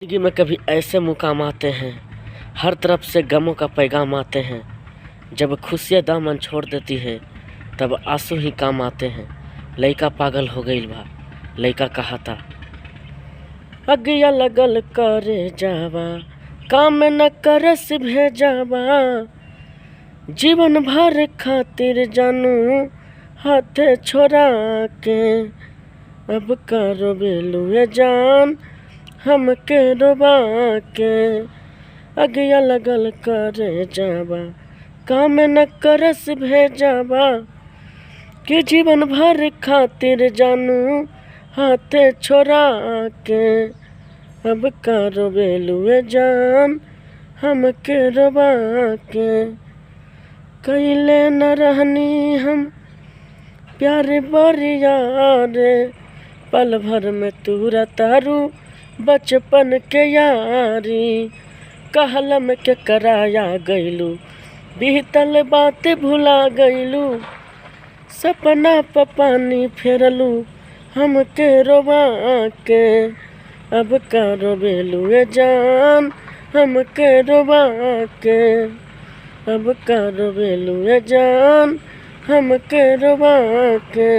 जिंदगी में कभी ऐसे मुकाम आते हैं, हर तरफ से गमों का पैगाम आते हैं। जब खुशियाँ दामन छोड़ देती है तब आंसू ही काम आते हैं। लइका पागल हो गईल बा, लइका कहाता अगिया लगल करे जावा, काम न करस भेजावा। जीवन भर खातिर जानू हाथे छोड़ा के, अब करो बेलुए जान हमके रोबा के। अगिया लगल करे जावा, काम न करस भेजावा। कि जीवन भर खातिर जानू हाथे छोड़ा के, अब करो बेलुए जान हमके रोबा के। कैले न रहनी हम प्यार बरिया रे, पल भर में तूरा तारू बचपन के यारी। कहलम के कराया गईलू, बीतल बात भुला गईलू। सपना प पानी फेरलू हमके रोवा के, अब करो बेलुए जान हमके रोवा के। अब करो बेलुए जान हमके रोवा के।